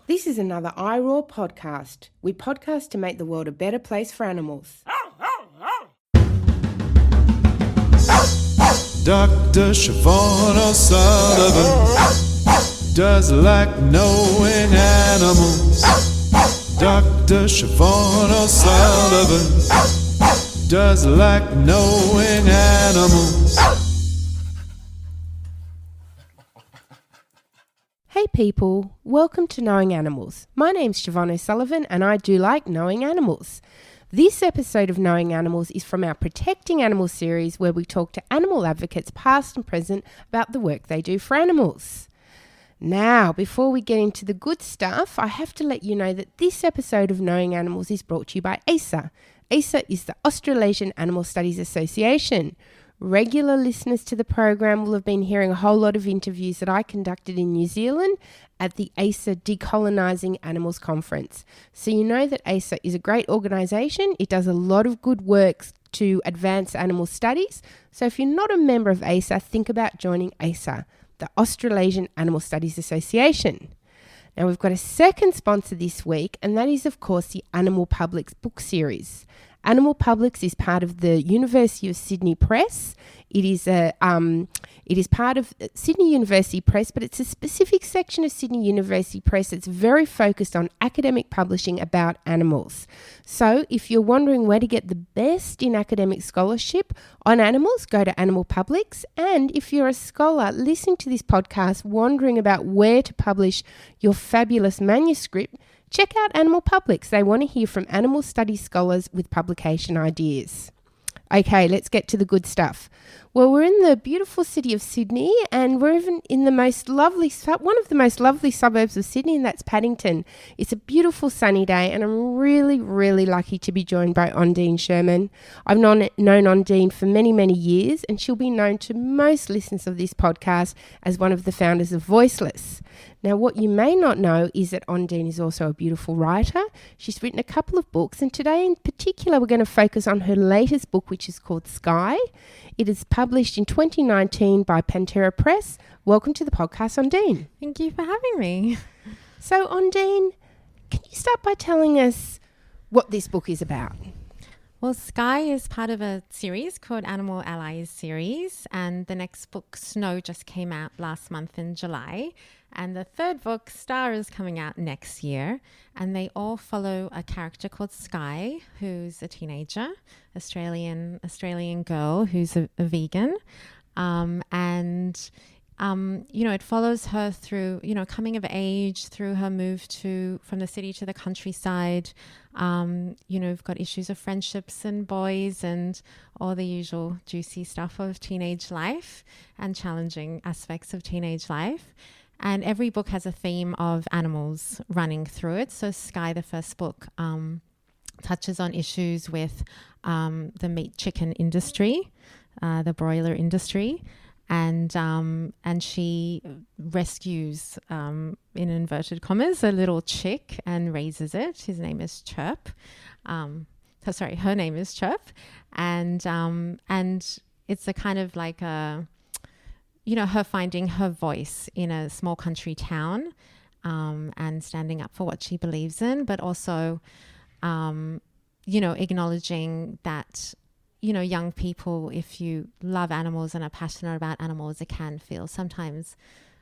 This is another iRaw podcast. We podcast to make the world a better place for animals. Dr. Siobhan O'Sullivan does like knowing animals. Dr. Siobhan O'Sullivan does like knowing animals. Hey people, welcome to Knowing Animals. My name's Siobhan O'Sullivan and I do like knowing animals. This episode of Knowing Animals is from our Protecting Animals series where we talk to animal advocates past and present about the work they do for animals. Now, before we get into the good stuff, I have to let you know that this episode of Knowing Animals is brought to you by ASA. ASA is the Australasian Animal Studies Association. Regular listeners to the program will have been hearing a whole lot of interviews that I conducted in New Zealand at the ASA Decolonising Animals Conference. So you know that ASA is a great organisation. It does a lot of good work to advance animal studies. So if you're not a member of ASA, think about joining ASA, the Australasian Animal Studies Association. Now we've got a second sponsor this week, and that is of course the Animal Publics book series. Animal Publics is part of the University of Sydney Press. It is part of Sydney University Press, but it's a specific section of Sydney University Press that's very focused on academic publishing about animals. So if you're wondering where to get the best in academic scholarship on animals, go to Animal Publics. And if you're a scholar listening to this podcast wondering about where to publish your fabulous manuscript, check out Animal Publics. They want to hear from animal studies scholars with publication ideas. Okay, let's get to the good stuff. Well, we're in the beautiful city of Sydney and we're even in the one of the most lovely suburbs of Sydney, and that's Paddington. It's a beautiful sunny day and I'm really, really lucky to be joined by Ondine Sherman. I've known Ondine for many, many years, and she'll be known to most listeners of this podcast as one of the founders of Voiceless. Now, what you may not know is that Ondine is also a beautiful writer. She's written a couple of books, and today in particular we're going to focus on her latest book, which is called Sky. It is published in 2019 by Pantera Press. Welcome to the podcast, Ondine. Thank you for having me. So, Ondine, can you start by telling us what this book is about? Well, Sky is part of a series called Animal Allies series, and the next book, Snow, just came out last month in July, and the third book, Star, is coming out next year, and they all follow a character called Sky, who's a teenager, Australian girl who's a vegan, it follows her through, coming of age, through her move from the city to the countryside. We've got issues of friendships and boys and all the usual juicy stuff of teenage life and challenging aspects of teenage life. And every book has a theme of animals running through it. So Sky, the first book, touches on issues with the meat chicken industry, the broiler industry. And she rescues, in inverted commas, a little chick and raises it. His name is Chirp. Her name is Chirp. And it's a kind of like her finding her voice in a small country town, and standing up for what she believes in, but also, acknowledging that, young people, if you love animals and are passionate about animals, it can feel sometimes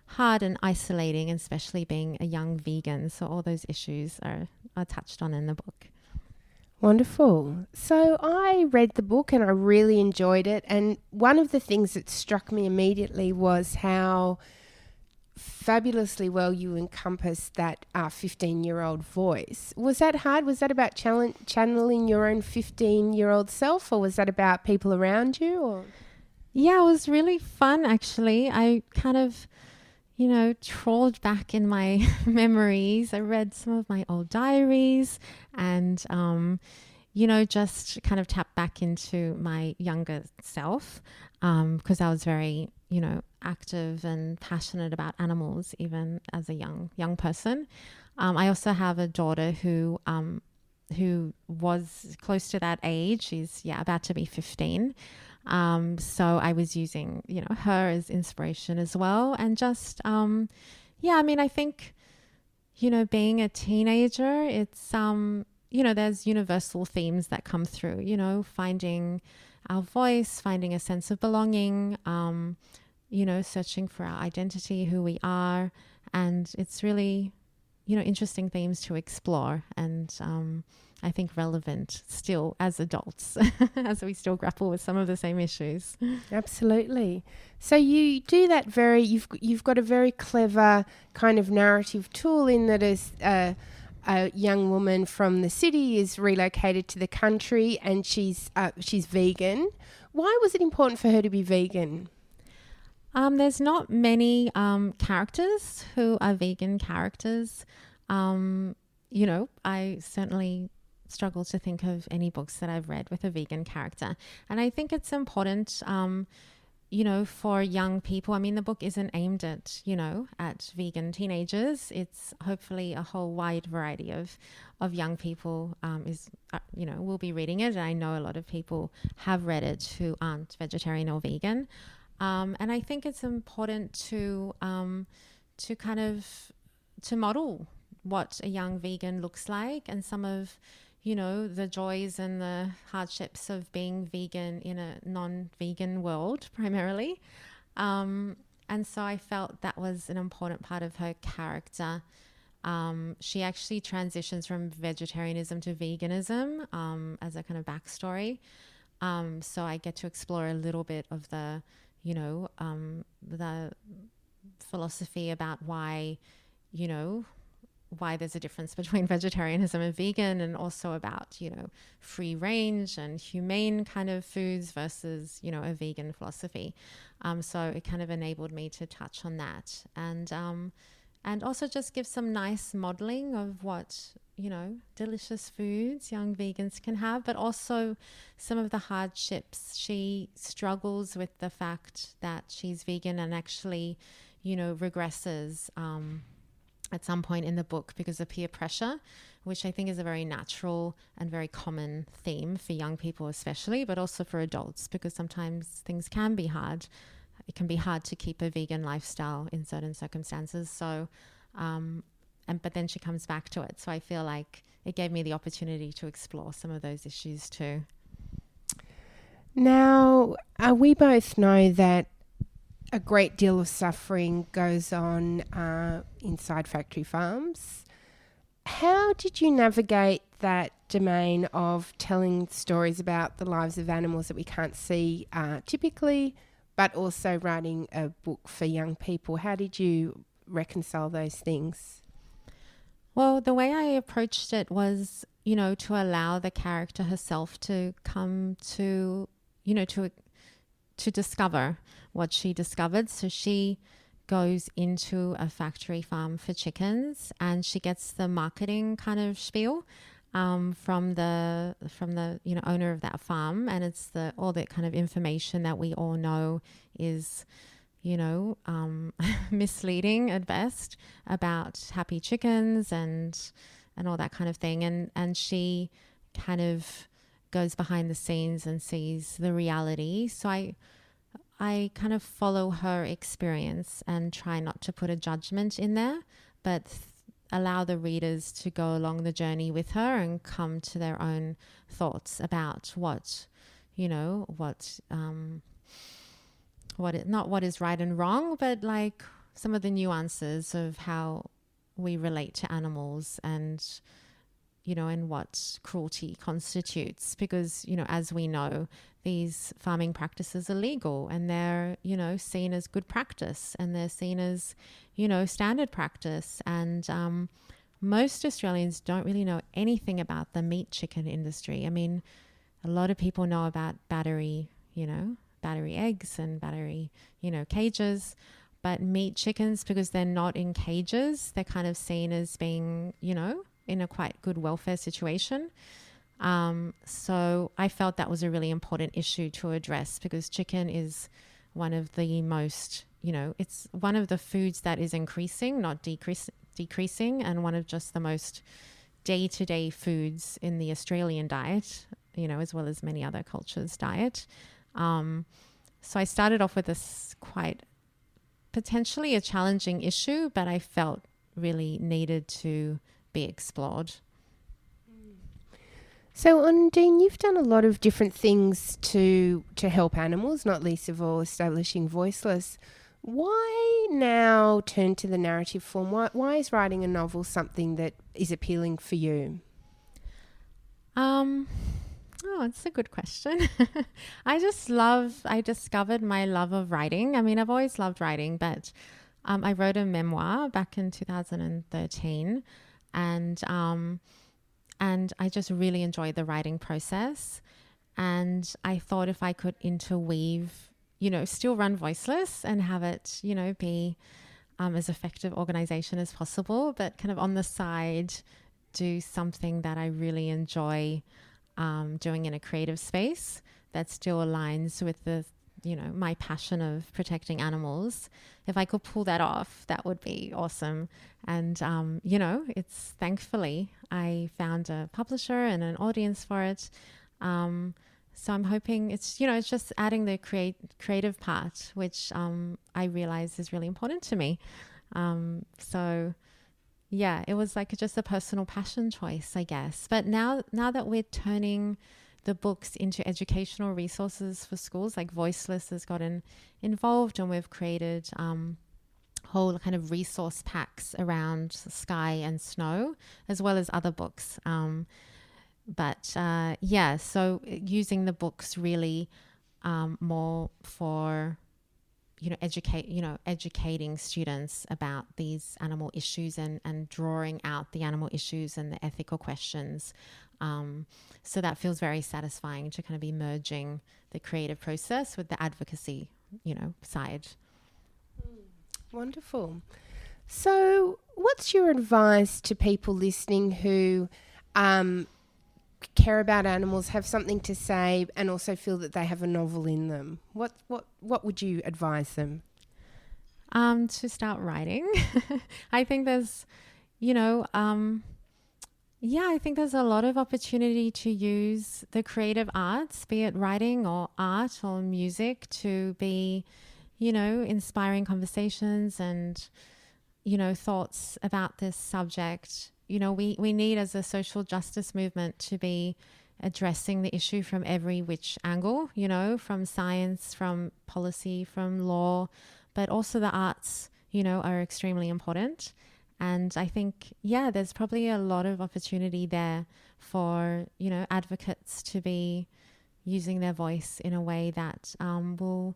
hard and isolating, especially being a young vegan. So all those issues are touched on in the book. Wonderful. So I read the book and I really enjoyed it. And one of the things that struck me immediately was how fabulously well you encompass that 15-year-old voice. Was that hard? Was that about channeling your own 15-year-old self, or was that about people around you? Or? Yeah, it was really fun, actually. I kind of, trawled back in my memories. I read some of my old diaries and, just kind of tapped back into my younger self, because I was very, active and passionate about animals, even as a young person. I also have a daughter who was close to that age. She's about to be 15. So I was using, her as inspiration as well. And just, I think, being a teenager, it's, there's universal themes that come through, finding our voice, finding a sense of belonging, searching for our identity, who we are. And it's really, interesting themes to explore, and I think relevant still as adults as we still grapple with some of the same issues. Absolutely. So you do that you've got a very clever kind of narrative tool in that as a young woman from the city is relocated to the country, and she's vegan. Why was it important for her to be vegan? There's not many characters who are vegan characters. I certainly struggle to think of any books that I've read with a vegan character. And I think it's important, for young people. I mean, the book isn't aimed at vegan teenagers. It's hopefully a whole wide variety of young people will be reading it. And I know a lot of people have read it who aren't vegetarian or vegan. And I think it's important to model what a young vegan looks like, and some of, the joys and the hardships of being vegan in a non-vegan world primarily. And so I felt that was an important part of her character. She actually transitions from vegetarianism to veganism as a kind of backstory. So I get to explore a little bit of the philosophy about why there's a difference between vegetarianism and vegan, and also about, free range and humane kind of foods versus, a vegan philosophy. So it kind of enabled me to touch on that, and also just give some nice modeling of what, delicious foods young vegans can have, but also some of the hardships. She struggles with the fact that she's vegan and actually, regresses at some point in the book because of peer pressure, which I think is a very natural and very common theme for young people especially, but also for adults, because sometimes things can be hard. It can be hard to keep a vegan lifestyle in certain circumstances. So, but then she comes back to it. So I feel like it gave me the opportunity to explore some of those issues too. Now, we both know that a great deal of suffering goes on inside factory farms. How did you navigate that domain of telling stories about the lives of animals that we can't see typically, but also writing a book for young people? How did you reconcile those things? Well, the way I approached it was, to allow the character herself to come to, to discover what she discovered. So she goes into a factory farm for chickens, and she gets the marketing kind of spiel from the owner of that farm, and it's all that kind of information that we all know is misleading at best about happy chickens and all that kind of thing, and she kind of goes behind the scenes and sees the reality. So I kind of follow her experience and try not to put a judgment in there, but allow the readers to go along the journey with her and come to their own thoughts about not what is right and wrong, but like some of the nuances of how we relate to animals and what cruelty constitutes, because, as we know, these farming practices are legal, and they're, seen as good practice, and they're seen as, standard practice. And most Australians don't really know anything about the meat chicken industry. I mean, a lot of people know about battery eggs and battery, cages, but meat chickens, because they're not in cages, they're kind of seen as being, in a quite good welfare situation. So I felt that was a really important issue to address, because chicken is one of the most, it's one of the foods that is increasing, not decreasing, and one of just the most day-to-day foods in the Australian diet, as well as many other cultures' diet. So I started off with this quite potentially a challenging issue, but I felt really needed to be explored. So, Ondine, you've done a lot of different things to help animals, not least of all establishing Voiceless. Why now turn to the narrative form? Why is writing a novel something that is appealing for you? It's a good question. I discovered my love of writing. I mean, I've always loved writing, but I wrote a memoir back in 2013, and I just really enjoyed the writing process. And I thought if I could interweave, still run Voiceless and have it, be as effective organization as possible, but kind of on the side, do something that I really enjoy doing in a creative space that still aligns with my passion of protecting animals. If I could pull that off, that would be awesome. And, it's thankfully I found a publisher and an audience for it. So I'm hoping it's just adding the creative part, which I realize is really important to me. So yeah, it was like just a personal passion choice, I guess. But now that we're turning the books into educational resources for schools, like Voiceless has gotten involved, and we've created whole kind of resource packs around sky and snow, as well as other books. So using the books really more for educating students about these animal issues and drawing out the animal issues and the ethical questions. So that feels very satisfying to kind of be merging the creative process with the advocacy, side. Wonderful. So what's your advice to people listening who care about animals, have something to say, and also feel that they have a novel in them? What would you advise them? To start writing. I think there's, I think there's a lot of opportunity to use the creative arts, be it writing or art or music, to be, inspiring conversations and, thoughts about this subject. We need, as a social justice movement, to be addressing the issue from every which angle, from science, from policy, from law, but also the arts, are extremely important. And I think, there's probably a lot of opportunity there for, advocates to be using their voice in a way that will,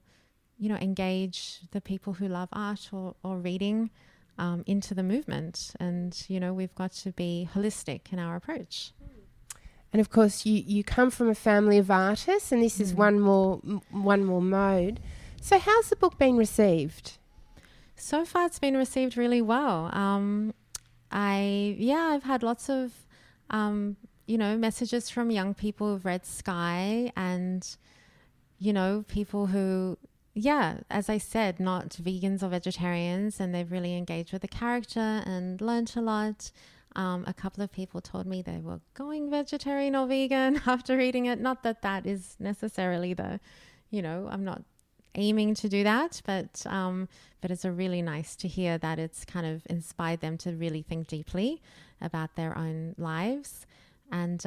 engage the people who love art or reading into the movement. And, we've got to be holistic in our approach. And of course, you come from a family of artists, and this is one more mode. So how's the book been received? So far, it's been received really well. I've had lots of, messages from young people who've read Sky, and, people who, as I said, not vegans or vegetarians, and they've really engaged with the character and learnt a lot. A couple of people told me they were going vegetarian or vegan after reading it. Not that that is necessarily I'm not aiming to do that, but it's a really nice to hear that it's kind of inspired them to really think deeply about their own lives. And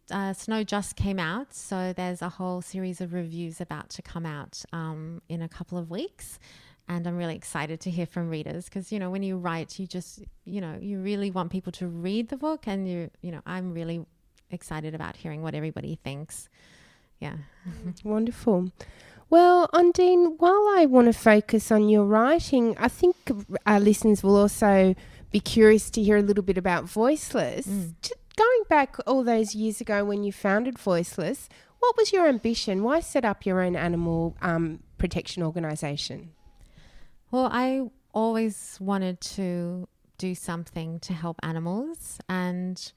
Snow just came out, so there's a whole series of reviews about to come out in a couple of weeks. And I'm really excited to hear from readers, because, when you write, you just, you really want people to read the book, and I'm really excited about hearing what everybody thinks. Yeah. Wonderful. Well, Ondine, while I want to focus on your writing, I think our listeners will also be curious to hear a little bit about Voiceless. Going back all those years ago when you founded Voiceless, what was your ambition? Why set up your own animal protection organisation? Well, I always wanted to do something to help animals. And,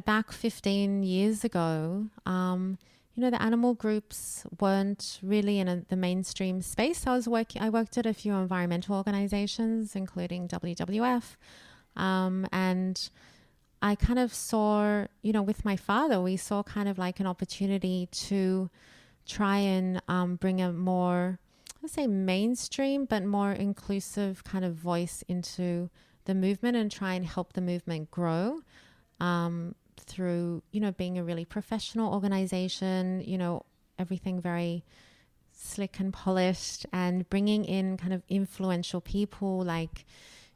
back 15 years ago, the animal groups weren't really in the mainstream space. I worked at a few environmental organizations, including WWF. And I kind of saw, with my father, we saw kind of like an opportunity to try and bring a more let's say mainstream, but more inclusive kind of voice into the movement and try and help the movement grow through, being a really professional organization, everything very slick and polished, and bringing in kind of influential people like,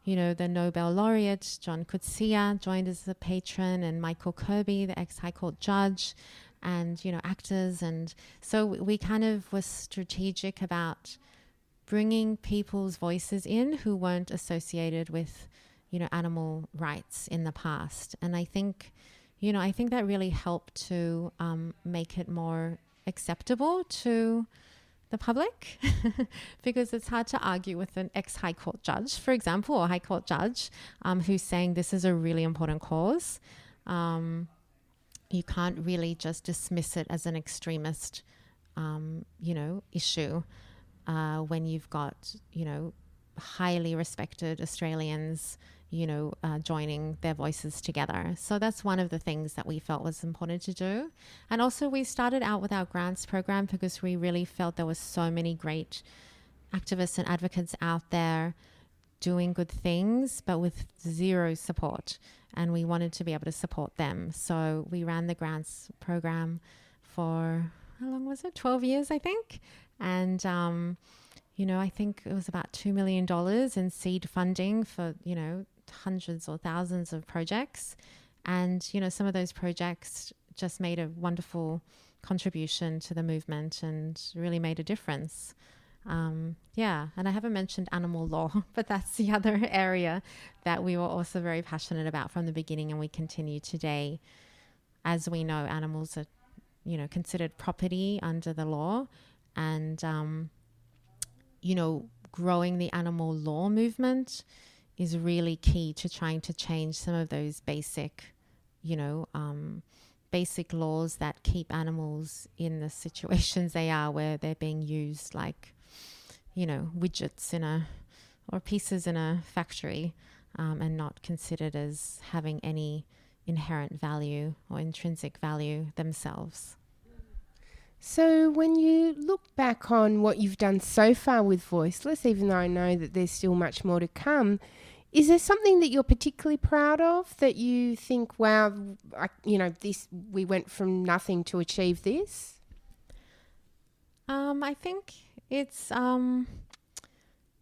the Nobel laureate John Coetzee joined as a patron, and Michael Kirby, the ex-High Court judge, and, actors. And so we kind of was strategic about bringing people's voices in who weren't associated with, animal rights in the past. And I think that really helped to make it more acceptable to the public because it's hard to argue with an ex-High Court judge, for example, or High Court judge who's saying this is a really important cause. You can't really just dismiss it as an extremist, issue when you've got, highly respected Australians, joining their voices together. So that's one of the things that we felt was important to do. And also we started out with our grants program because we really felt there was so many great activists and advocates out there doing good things, but with zero support. And we wanted to be able to support them. So we ran the grants program for, how long was it? 12 years, I think. And, I think it was about $2 million in seed funding for, hundreds or thousands of projects. And, some of those projects just made a wonderful contribution to the movement and really made a difference. And I haven't mentioned animal law, but that's the other area that we were also very passionate about from the beginning, and we continue today. As we know, animals are, considered property under the law, and, growing the animal law movement is really key to trying to change some of those basic laws that keep animals in the situations they are, where they're being used like, widgets or pieces in a factory, and not considered as having any inherent value or intrinsic value themselves. So when you look back on what you've done so far with Voiceless, even though I know that there's still much more to come, is there something that you're particularly proud of that you think, wow, we went from nothing to achieve this? I think it's,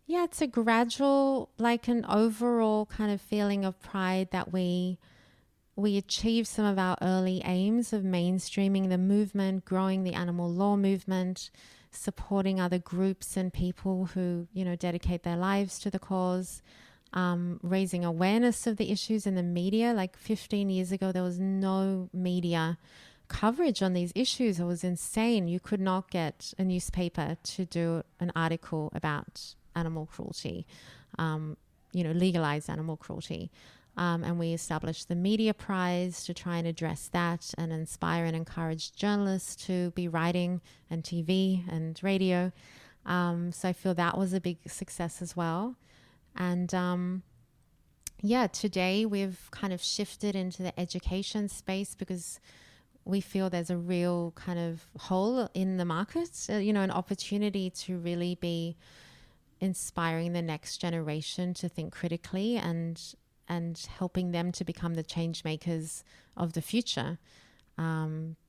it's a gradual, like an overall kind of feeling of pride that we achieved some of our early aims of mainstreaming the movement, growing the animal law movement, supporting other groups and people who, dedicate their lives to the cause, raising awareness of the issues in the media. Like 15 years ago, there was no media coverage on these issues. It was insane. You could not get a newspaper to do an article about animal cruelty, legalized animal cruelty. And we established the Media Prize to try and address that and inspire and encourage journalists to be writing, and TV and radio. So I feel that was a big success as well. And today we've kind of shifted into the education space because we feel there's a real kind of hole in the market, an opportunity to really be inspiring the next generation to think critically and helping them to become the change makers of the future,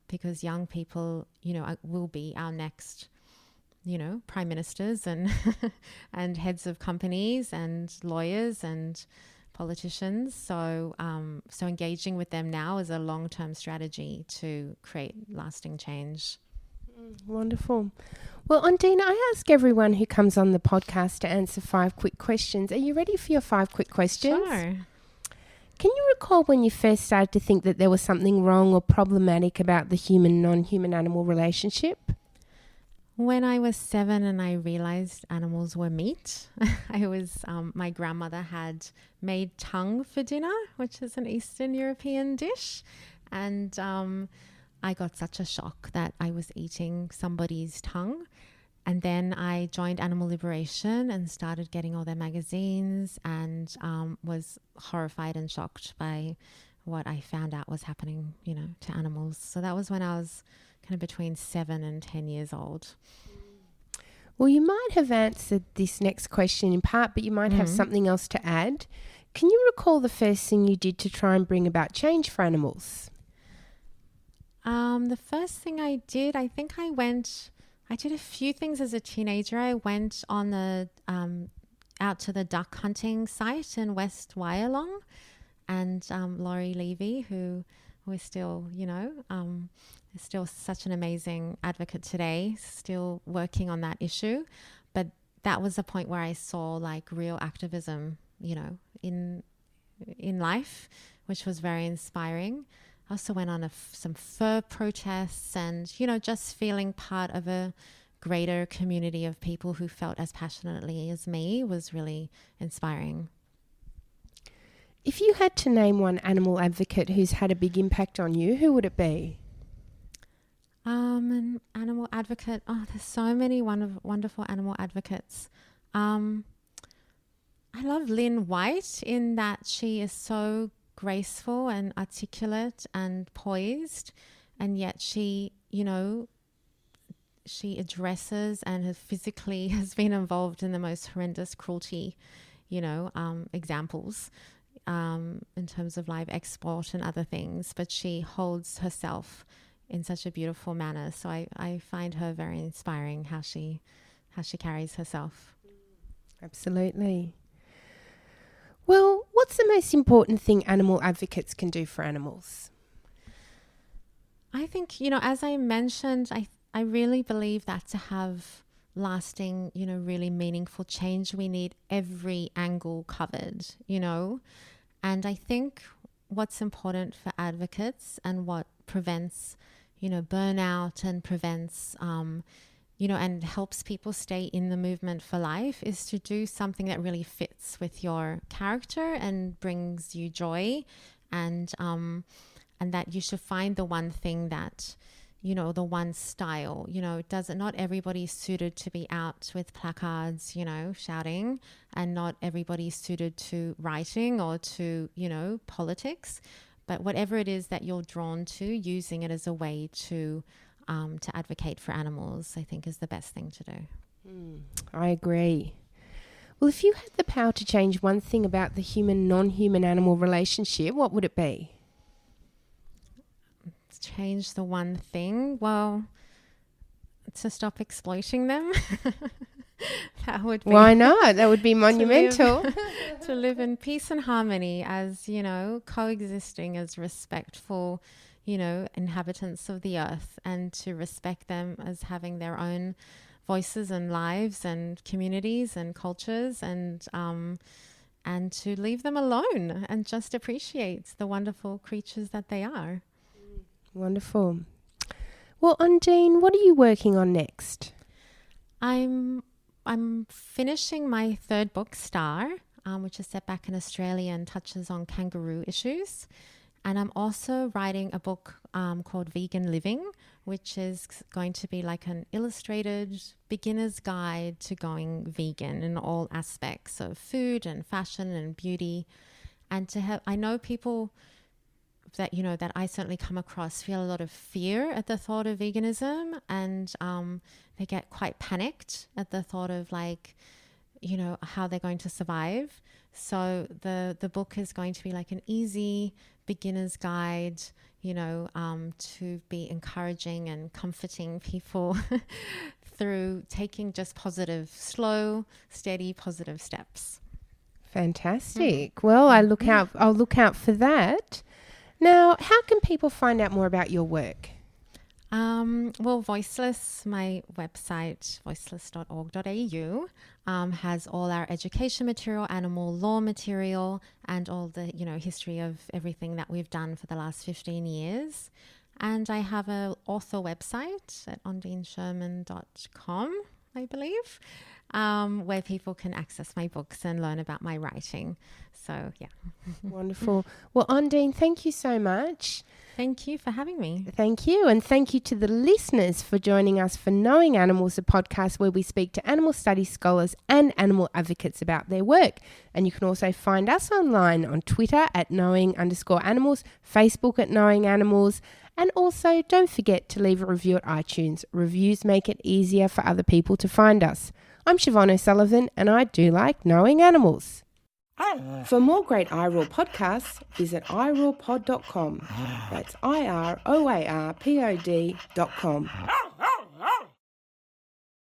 because young people, will be our next, prime ministers and and heads of companies and lawyers and politicians. So engaging with them now is a long-term strategy to create lasting change. Wonderful. Well, Ondine, I ask everyone who comes on the podcast to answer 5 quick questions. Are you ready for your 5 quick questions? Sure. Can you recall when you first started to think that there was something wrong or problematic about the human-non-human animal relationship? When I was 7 and I realized animals were meat, my grandmother had made tongue for dinner, which is an Eastern European dish. And I got such a shock that I was eating somebody's tongue. And then I joined Animal Liberation and started getting all their magazines, and was horrified and shocked by what I found out was happening, to animals. So that was when I was kind of between 7 and 10 years old. Well, you might have answered this next question in part, but you might have something else to add. Can you recall the first thing you did to try and bring about change for animals? The first thing I did, I think I did a few things as a teenager. I went on out to the duck hunting site in West Wyalong, and Laurie Levy, who is still, is still such an amazing advocate today, still working on that issue. But that was a point where I saw like real activism, in life, which was very inspiring. I also went on some fur protests and, just feeling part of a greater community of people who felt as passionately as me was really inspiring. If you had to name one animal advocate who's had a big impact on you, who would it be? An animal advocate. Oh, there's so many wonderful animal advocates. I love Lynn White in that she is so graceful and articulate and poised, and yet she addresses and has been involved in the most horrendous cruelty, examples in terms of live export and other things, but she holds herself in such a beautiful manner. So I find her very inspiring, how she carries herself. Absolutely. Well, what's the most important thing animal advocates can do for animals? I think, as I mentioned, I really believe that to have lasting, really meaningful change, we need every angle covered, And I think what's important for advocates and what prevents, burnout and prevents, and helps people stay in the movement for life is to do something that really fits with your character and brings you joy, and that you should find the one thing that, the one style, not everybody's suited to be out with placards, shouting, and not everybody's suited to writing or to, politics. But whatever it is that you're drawn to, using it as a way to advocate for animals, I think is the best thing to do. I agree. Well, if you had the power to change one thing about the human-non-human animal relationship, what would it be? Change the one thing? Well, to stop exploiting them. That would be... Why not? That would be monumental. To live in peace and harmony as, coexisting as respectful, inhabitants of the earth, and to respect them as having their own voices and lives and communities and cultures, and to leave them alone and just appreciate the wonderful creatures that they are. Wonderful. Well, Ondine, what are you working on next? I'm finishing my third book, Star, which is set back in Australia and touches on kangaroo issues. And I'm also writing a book called Vegan Living, which is going to be like an illustrated beginner's guide to going vegan in all aspects of food and fashion and beauty. And I know people that, that I certainly come across feel a lot of fear at the thought of veganism, and they get quite panicked at the thought of how they're going to survive. So the book is going to be like an easy beginner's guide, to be encouraging and comforting people through taking just slow, steady, positive steps. Fantastic. Well, I'll look out for that. Now, how can people find out more about your work? Well, Voiceless, my website, voiceless.org.au, has all our education material, animal law material, and all the, history of everything that we've done for the last 15 years. And I have an author website at ondinesherman.com, I believe. where people can access my books and learn about my writing. So, yeah. Wonderful. Well, Ondine, thank you so much. Thank you for having me. Thank you. And thank you to the listeners for joining us for Knowing Animals, a podcast where we speak to animal studies scholars and animal advocates about their work. And you can also find us online on Twitter at knowing_animals, Facebook at Knowing Animals. And also don't forget to leave a review at iTunes. Reviews make it easier for other people to find us. I'm Siobhan O'Sullivan and I do like knowing animals. For more great iRaw podcasts, visit irawpod.com. That's IROARPOD.com.